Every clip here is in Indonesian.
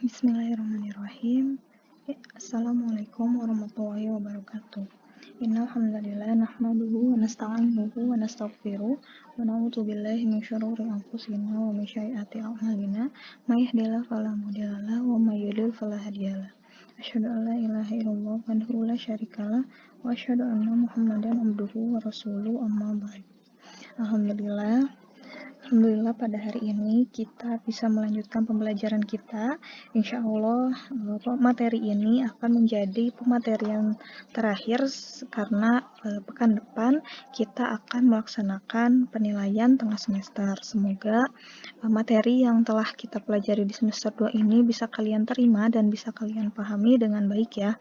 Bismillahirrahmanirrahim. Assalamualaikum warahmatullahi wabarakatuh. Innal hamdalillah nahmaduhu wa nasta'inuhu wa nastaghfiruh wa na'udzu billahi min syururi anfusina wa min sayyiati a'malina. May yahdihillahu fala mudhillalah wa may yudhlil fala hadiyalah. Asyhadu an la ilaha illallah wahdahu la syarikalah wa asyhadu anna Muhammadan abduhu wa rasuluh amma ba'd. Alhamdulillah pada hari ini kita bisa melanjutkan pembelajaran kita. Insya Allah materi ini akan menjadi pematerian terakhir karena pekan depan kita akan melaksanakan penilaian tengah semester. Semoga materi yang telah kita pelajari di semester 2 ini bisa kalian terima dan bisa kalian pahami dengan baik ya,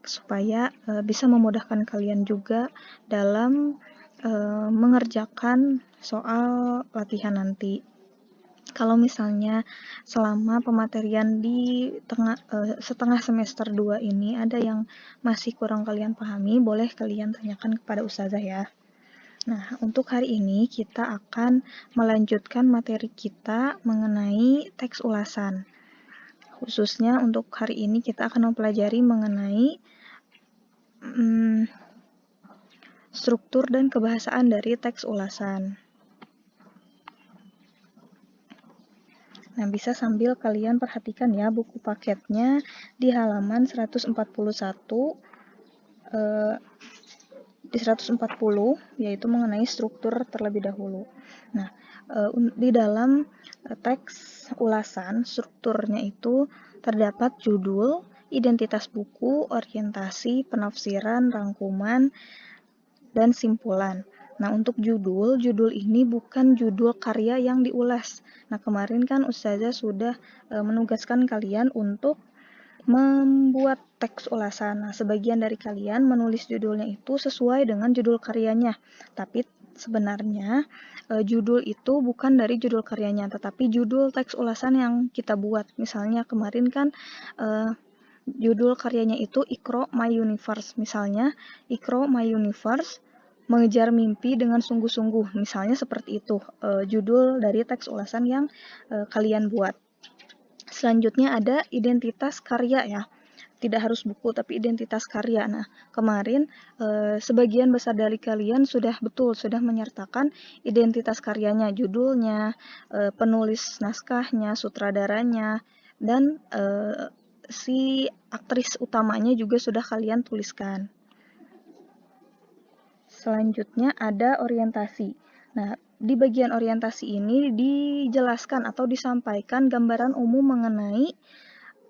supaya bisa memudahkan kalian juga dalam mengerjakan soal latihan nanti. Kalau misalnya selama pematerian di setengah semester 2 ini ada yang masih kurang kalian pahami, boleh kalian tanyakan kepada ustazah ya. Nah, untuk hari ini kita akan melanjutkan materi kita mengenai teks ulasan. Khususnya untuk hari ini kita akan mempelajari mengenai struktur dan kebahasaan dari teks ulasan. Nah, bisa sambil kalian perhatikan ya buku paketnya di halaman 141 di 140 yaitu mengenai struktur terlebih dahulu. Nah, di dalam teks ulasan strukturnya itu terdapat judul, identitas buku, orientasi, penafsiran, rangkuman, dan simpulan. Nah, untuk judul ini bukan judul karya yang diulas. Nah, kemarin kan ustazah sudah menugaskan kalian untuk membuat teks ulasan. Nah, sebagian dari kalian menulis judulnya itu sesuai dengan judul karyanya. Tapi sebenarnya judul itu bukan dari judul karyanya, tetapi judul teks ulasan yang kita buat. Misalnya kemarin kan judul karyanya itu Iqra My Universe. Misalnya, Iqra My Universe, mengejar mimpi dengan sungguh-sungguh. Misalnya seperti itu judul dari teks ulasan yang kalian buat. Selanjutnya ada identitas karya ya. Tidak harus buku, tapi identitas karya. Nah, kemarin sebagian besar dari kalian sudah menyertakan identitas karyanya, judulnya, penulis naskahnya, sutradaranya, dan si aktris utamanya juga sudah kalian tuliskan. Selanjutnya ada orientasi. Nah, di bagian orientasi ini dijelaskan atau disampaikan gambaran umum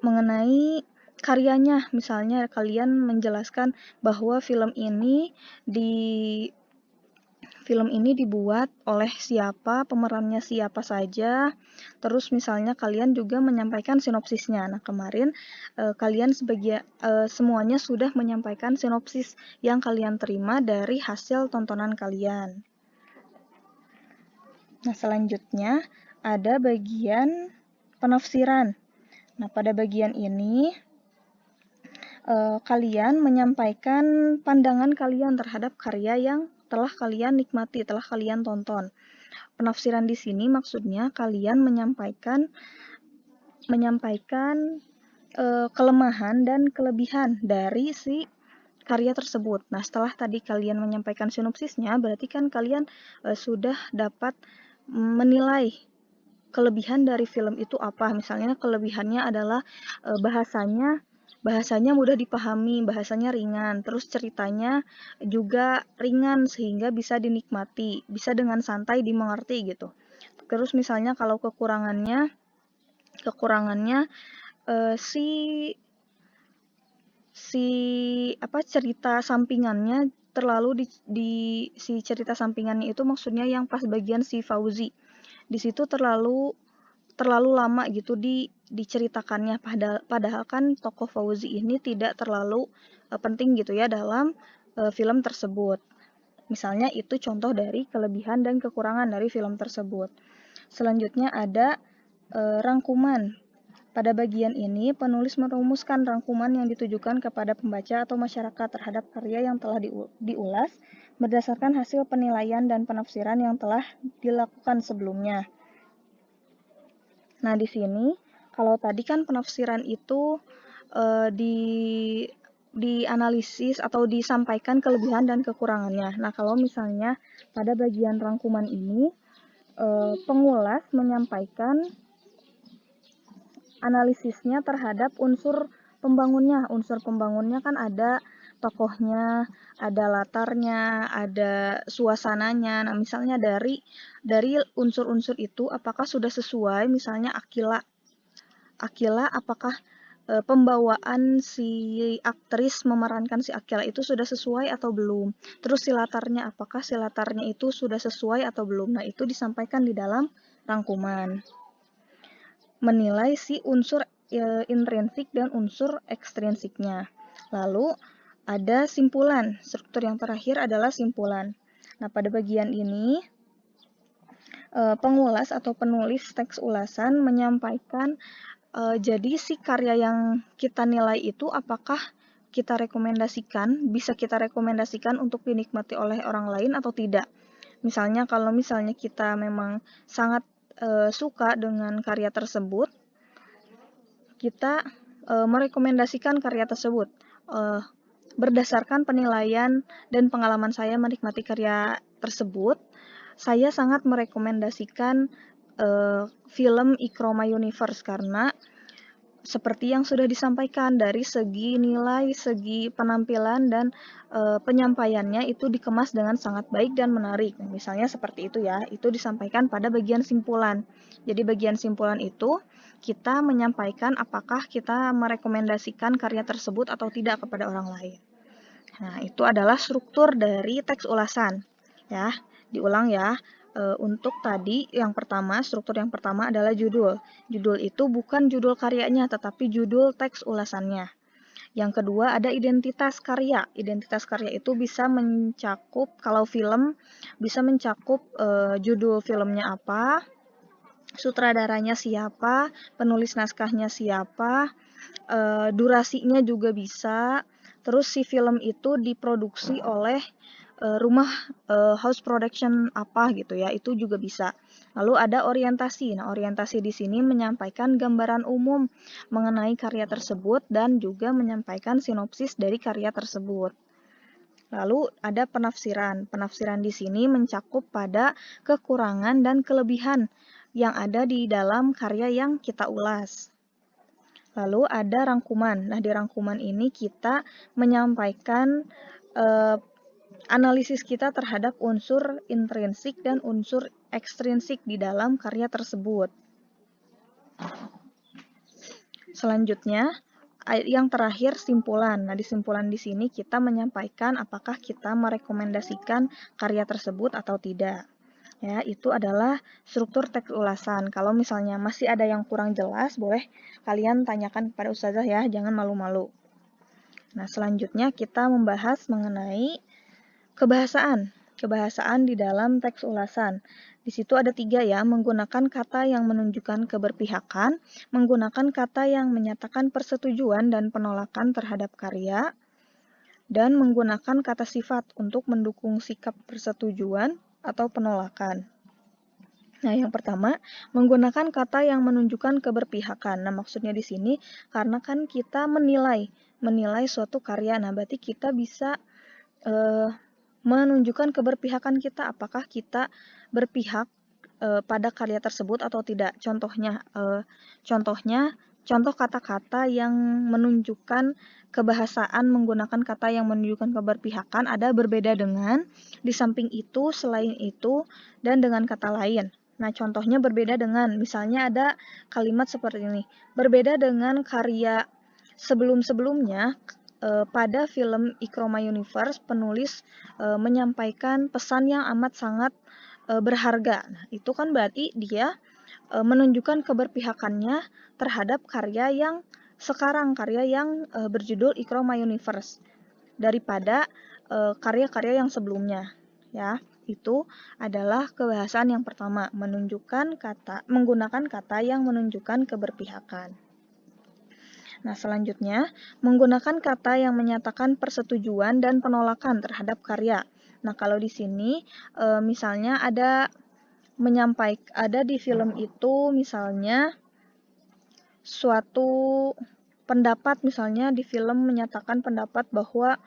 mengenai karyanya. Misalnya kalian menjelaskan bahwa film ini dibuat oleh siapa, pemerannya siapa saja. Terus misalnya kalian juga menyampaikan sinopsisnya. Nah, kemarin kalian semuanya sudah menyampaikan sinopsis yang kalian terima dari hasil tontonan kalian. Nah, selanjutnya ada bagian penafsiran. Nah, pada bagian ini kalian menyampaikan pandangan kalian terhadap karya yang telah kalian nikmati, telah kalian tonton. Penafsiran di sini maksudnya kalian menyampaikan kelemahan dan kelebihan dari si karya tersebut. Nah, setelah tadi kalian menyampaikan sinopsisnya, berarti kan kalian sudah dapat menilai kelebihan dari film itu apa. Misalnya kelebihannya adalah bahasanya mudah dipahami, bahasanya ringan, terus ceritanya juga ringan sehingga bisa dinikmati, bisa dengan santai dimengerti gitu. Terus misalnya kalau kekurangannya cerita sampingannya terlalu si cerita sampingannya itu maksudnya yang pas bagian si Fauzi. Di situ terlalu lama gitu diceritakannya, padahal kan tokoh Fauzi ini tidak terlalu penting gitu ya dalam film tersebut. Misalnya itu contoh dari kelebihan dan kekurangan dari film tersebut. Selanjutnya ada rangkuman. Pada bagian ini, penulis merumuskan rangkuman yang ditujukan kepada pembaca atau masyarakat terhadap karya yang telah diulas berdasarkan hasil penilaian dan penafsiran yang telah dilakukan sebelumnya. Nah, di sini Kalau tadi kan penafsiran itu dianalisis atau disampaikan kelebihan dan kekurangannya. Nah, kalau misalnya pada bagian rangkuman ini, pengulas menyampaikan analisisnya terhadap unsur pembangunnya. Unsur pembangunnya kan ada tokohnya, ada latarnya, ada suasananya. Nah, misalnya dari unsur-unsur itu apakah sudah sesuai, misalnya Akila apakah pembawaan si aktris memerankan si Akila itu sudah sesuai atau belum. Terus si latarnya, apakah si latarnya itu sudah sesuai atau belum. Nah, itu disampaikan di dalam rangkuman. Menilai si unsur intrinsik dan unsur ekstrinsiknya. Lalu ada simpulan. Struktur yang terakhir adalah simpulan. Nah, pada bagian ini pengulas atau penulis teks ulasan menyampaikan jadi si karya yang kita nilai itu apakah kita rekomendasikan, bisa kita rekomendasikan untuk dinikmati oleh orang lain atau tidak. Misalnya kalau misalnya kita memang sangat suka dengan karya tersebut, kita merekomendasikan karya tersebut. Berdasarkan penilaian dan pengalaman saya menikmati karya tersebut, saya sangat merekomendasikan film Ikroma Universe karena seperti yang sudah disampaikan dari segi nilai, segi penampilan dan penyampaiannya itu dikemas dengan sangat baik dan menarik. Misalnya seperti itu ya, itu disampaikan pada bagian simpulan. Jadi bagian simpulan itu kita menyampaikan apakah kita merekomendasikan karya tersebut atau tidak kepada orang lain. Nah, itu adalah struktur dari teks ulasan. Ya, diulang ya. Untuk tadi yang pertama, struktur yang pertama adalah judul. Judul itu bukan judul karyanya, tetapi judul teks ulasannya. Yang kedua ada identitas karya. Identitas karya itu bisa mencakup, kalau film, bisa mencakup judul filmnya apa, sutradaranya siapa, penulis naskahnya siapa, durasinya juga bisa. Terus si film itu diproduksi oleh rumah house production apa gitu ya, itu juga bisa. Lalu ada orientasi. Nah, orientasi di sini menyampaikan gambaran umum mengenai karya tersebut dan juga menyampaikan sinopsis dari karya tersebut. Lalu ada penafsiran. Penafsiran di sini mencakup pada kekurangan dan kelebihan yang ada di dalam karya yang kita ulas. Lalu ada rangkuman. Nah, di rangkuman ini kita menyampaikan analisis kita terhadap unsur intrinsik dan unsur ekstrinsik di dalam karya tersebut. Selanjutnya, yang terakhir simpulan. Nah, di simpulan di sini kita menyampaikan apakah kita merekomendasikan karya tersebut atau tidak. Ya, itu adalah struktur teks ulasan. Kalau misalnya masih ada yang kurang jelas, boleh kalian tanyakan kepada ustazah ya, jangan malu-malu. Nah, selanjutnya kita membahas mengenai kebahasaan. Kebahasaan di dalam teks ulasan. Di situ ada 3 ya, menggunakan kata yang menunjukkan keberpihakan, menggunakan kata yang menyatakan persetujuan dan penolakan terhadap karya, dan menggunakan kata sifat untuk mendukung sikap persetujuan atau penolakan. Nah, yang pertama, menggunakan kata yang menunjukkan keberpihakan. Nah, maksudnya di sini karena kan kita menilai suatu karya. Nah, berarti kita bisa menunjukkan keberpihakan kita, apakah kita berpihak pada karya tersebut atau tidak. Contoh kata-kata yang menunjukkan kebahasaan menggunakan kata yang menunjukkan keberpihakan ada berbeda dengan, di samping itu, selain itu, dan dengan kata lain. Nah, contohnya berbeda dengan, misalnya ada kalimat seperti ini, berbeda dengan karya sebelum-sebelumnya. Pada film Ikroma Universe, penulis menyampaikan pesan yang amat sangat berharga. Nah, itu kan berarti dia menunjukkan keberpihakannya terhadap karya yang sekarang, karya yang berjudul Ikroma Universe daripada karya-karya yang sebelumnya. Ya, itu adalah kebahasaan yang pertama, menggunakan kata yang menunjukkan keberpihakan. Nah, selanjutnya, menggunakan kata yang menyatakan persetujuan dan penolakan terhadap karya. Nah, kalau di sini misalnya ada di film itu misalnya suatu pendapat, misalnya di film menyatakan pendapat bahwa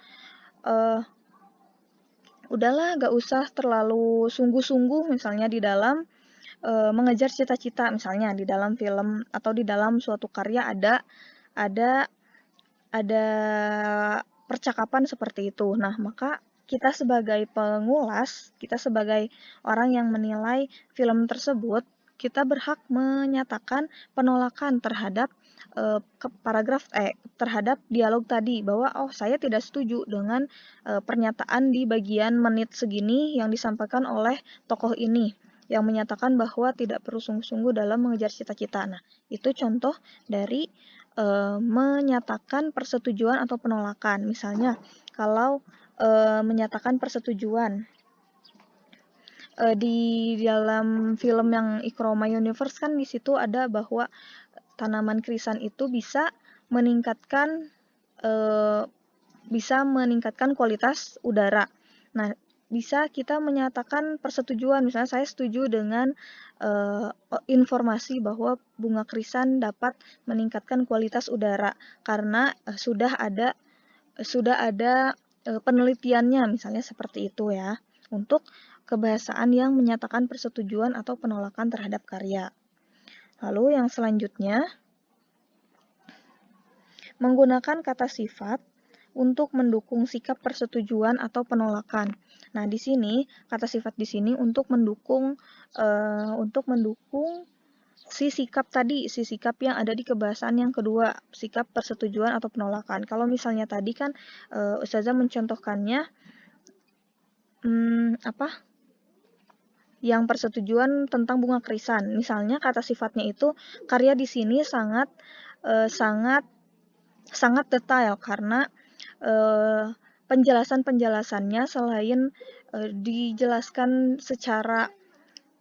udahlah gak usah terlalu sungguh-sungguh misalnya di dalam mengejar cita-cita, misalnya di dalam film atau di dalam suatu karya ada percakapan seperti itu. Nah, maka kita sebagai pengulas, kita sebagai orang yang menilai film tersebut, kita berhak menyatakan penolakan terhadap terhadap dialog tadi, bahwa saya tidak setuju dengan pernyataan di bagian menit segini yang disampaikan oleh tokoh ini yang menyatakan bahwa tidak perlu sungguh-sungguh dalam mengejar cita-cita. Nah, itu contoh dari menyatakan persetujuan atau penolakan. Misalnya, kalau menyatakan persetujuan di dalam film yang Iqra My Universe kan di situ ada bahwa tanaman krisan itu bisa meningkatkan kualitas udara. Nah, bisa kita menyatakan persetujuan, misalnya saya setuju dengan informasi bahwa bunga krisan dapat meningkatkan kualitas udara karena sudah ada penelitiannya, misalnya seperti itu ya, untuk kebahasaan yang menyatakan persetujuan atau penolakan terhadap karya. Lalu yang selanjutnya, menggunakan kata sifat untuk mendukung sikap persetujuan atau penolakan. Nah, di sini kata sifat di sini untuk mendukung si sikap tadi, si sikap yang ada di kebahasaan yang kedua, sikap persetujuan atau penolakan. Kalau misalnya tadi kan Ustazah mencontohkannya yang persetujuan tentang bunga krisan. Misalnya kata sifatnya itu karya di sini sangat detail karena penjelasannya selain dijelaskan secara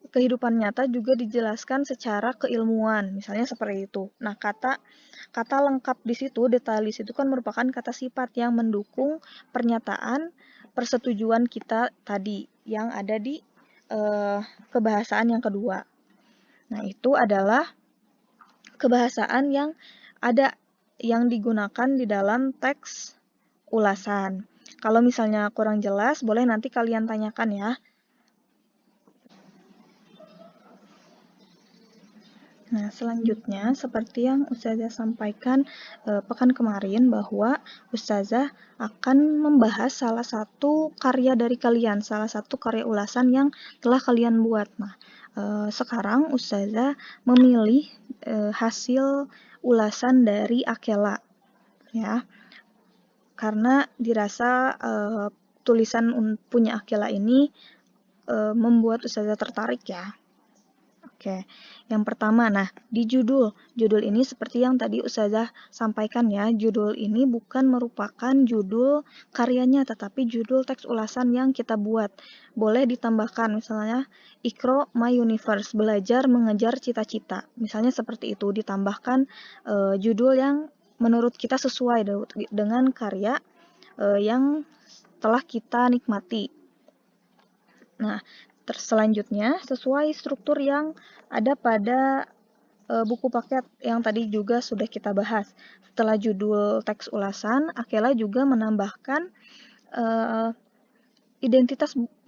kehidupan nyata juga dijelaskan secara keilmuan, misalnya seperti itu. Nah, kata lengkap di situ, detail di situ kan merupakan kata sifat yang mendukung pernyataan persetujuan kita tadi yang ada di kebahasaan yang kedua. Nah, itu adalah kebahasaan yang digunakan di dalam teks ulasan. Kalau misalnya kurang jelas, boleh nanti kalian tanyakan ya. Nah, selanjutnya seperti yang Ustazah sampaikan pekan kemarin bahwa Ustazah akan membahas salah satu karya dari kalian, salah satu karya ulasan yang telah kalian buat. Nah, sekarang Ustazah memilih hasil ulasan dari Akela, ya, karena dirasa tulisan punya Akela ini membuat Ustazah tertarik ya. Oke, yang pertama, nah di judul ini seperti yang tadi Ustazah sampaikan ya, judul ini bukan merupakan judul karyanya, tetapi judul teks ulasan yang kita buat. Boleh ditambahkan misalnya Iqra My Universe, belajar mengejar cita-cita. Misalnya seperti itu, ditambahkan judul yang menurut kita sesuai dengan karya yang telah kita nikmati. Nah, selanjutnya sesuai struktur yang ada pada buku paket yang tadi juga sudah kita bahas. Setelah judul teks ulasan, Akela juga menambahkan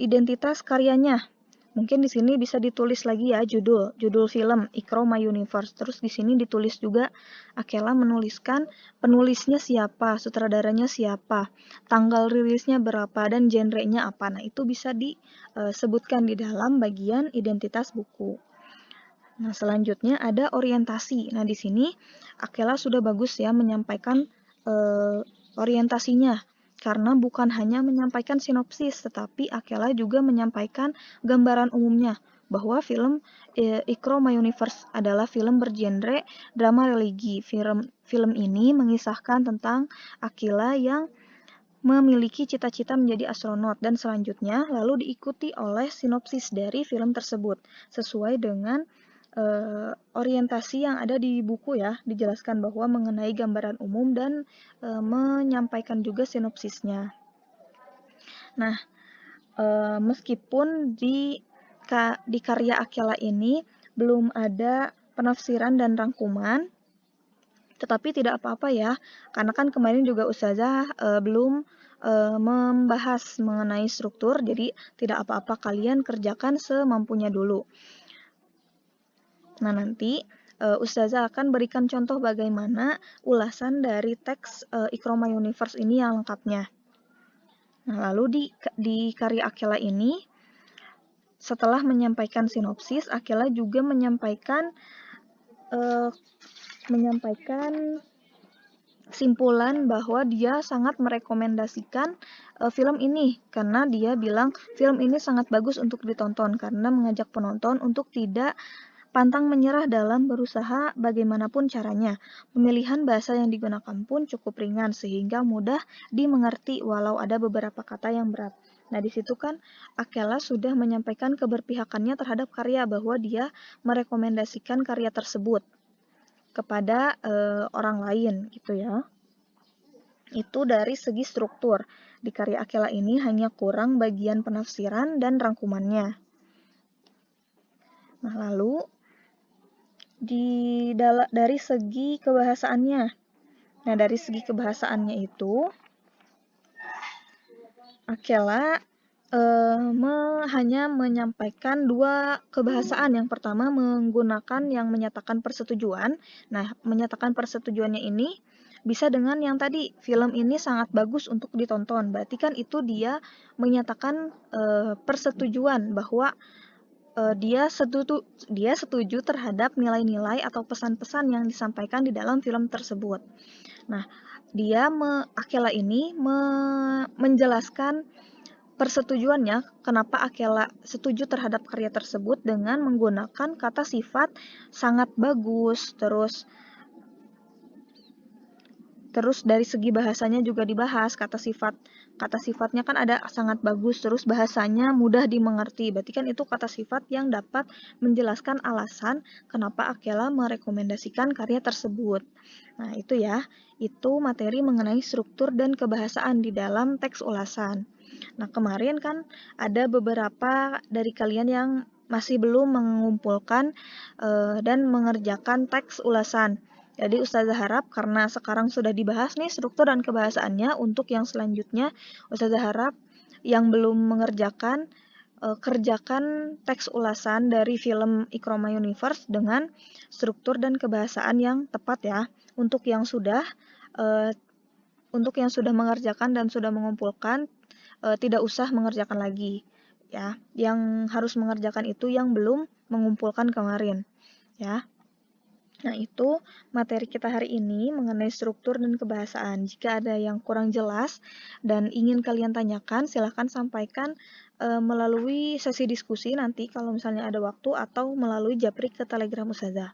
identitas karyanya. Mungkin di sini bisa ditulis lagi ya judul film Iqra My Universe. Terus di sini ditulis juga Akela menuliskan penulisnya siapa, sutradaranya siapa, tanggal rilisnya berapa, dan genrenya apa. Nah, itu bisa disebutkan di dalam bagian identitas buku. Nah, selanjutnya ada orientasi. Nah, di sini Akela sudah bagus ya menyampaikan orientasinya. Karena bukan hanya menyampaikan sinopsis, tetapi Akela juga menyampaikan gambaran umumnya bahwa film Iqra My Universe adalah film bergenre drama religi. Film ini mengisahkan tentang Akela yang memiliki cita-cita menjadi astronot, dan selanjutnya lalu diikuti oleh sinopsis dari film tersebut sesuai dengan orientasi yang ada di buku ya, dijelaskan bahwa mengenai gambaran umum dan menyampaikan juga sinopsisnya. Nah, meskipun di karya Akela ini belum ada penafsiran dan rangkuman, Tetapi tidak apa-apa ya, karena kan kemarin juga Ustazah belum membahas mengenai struktur, jadi tidak apa-apa, kalian kerjakan semampunya dulu. Nah, nanti Ustazah akan berikan contoh bagaimana ulasan dari teks Iqra Universe ini yang lengkapnya. Nah, lalu di karya Akela ini, setelah menyampaikan sinopsis, Akela juga menyampaikan simpulan bahwa dia sangat merekomendasikan film ini karena dia bilang film ini sangat bagus untuk ditonton karena mengajak penonton untuk tidak pantang menyerah dalam berusaha bagaimanapun caranya. Pemilihan bahasa yang digunakan pun cukup ringan sehingga mudah dimengerti walau ada beberapa kata yang berat. Nah, di situ kan Akela sudah menyampaikan keberpihakannya terhadap karya bahwa dia merekomendasikan karya tersebut kepada orang lain gitu ya. Itu dari segi struktur. Di karya Akela ini hanya kurang bagian penafsiran dan rangkumannya. Nah, lalu dari segi kebahasaannya. Nah, dari segi kebahasaannya itu Akela hanya menyampaikan dua kebahasaan. Yang pertama menggunakan yang menyatakan persetujuan. Nah, menyatakan persetujuannya ini bisa dengan yang tadi, film ini sangat bagus untuk ditonton. Berarti kan itu dia menyatakan persetujuan bahwa dia setuju terhadap nilai-nilai atau pesan-pesan yang disampaikan di dalam film tersebut. Nah, Akela ini menjelaskan persetujuannya kenapa Akela setuju terhadap karya tersebut dengan menggunakan kata sifat sangat bagus, terus dari segi bahasanya juga dibahas. Kata sifatnya kan ada sangat bagus, terus bahasanya mudah dimengerti. Berarti kan itu kata sifat yang dapat menjelaskan alasan kenapa Akela merekomendasikan karya tersebut. Nah, itu ya, itu materi mengenai struktur dan kebahasaan di dalam teks ulasan. Nah, kemarin kan ada beberapa dari kalian yang masih belum mengumpulkan dan mengerjakan teks ulasan. Jadi Ustazah harap karena sekarang sudah dibahas nih struktur dan kebahasaannya, untuk yang selanjutnya Ustazah harap yang belum mengerjakan kerjakan teks ulasan dari film Iqra Universe dengan struktur dan kebahasaan yang tepat ya. Untuk yang sudah mengerjakan dan sudah mengumpulkan, tidak usah mengerjakan lagi ya. Yang harus mengerjakan itu yang belum mengumpulkan kemarin ya. Nah, itu materi kita hari ini mengenai struktur dan kebahasaan. Jika ada yang kurang jelas dan ingin kalian tanyakan, silahkan sampaikan melalui sesi diskusi nanti kalau misalnya ada waktu, atau melalui japri ke Telegram Ustazah.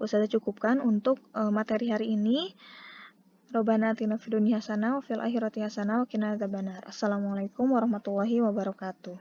Ustazah cukupkan untuk materi hari ini. Robbana atina fid dunya hasanah wa fil akhirati hasanah wa qina adzabannar. Assalamualaikum warahmatullahi wabarakatuh.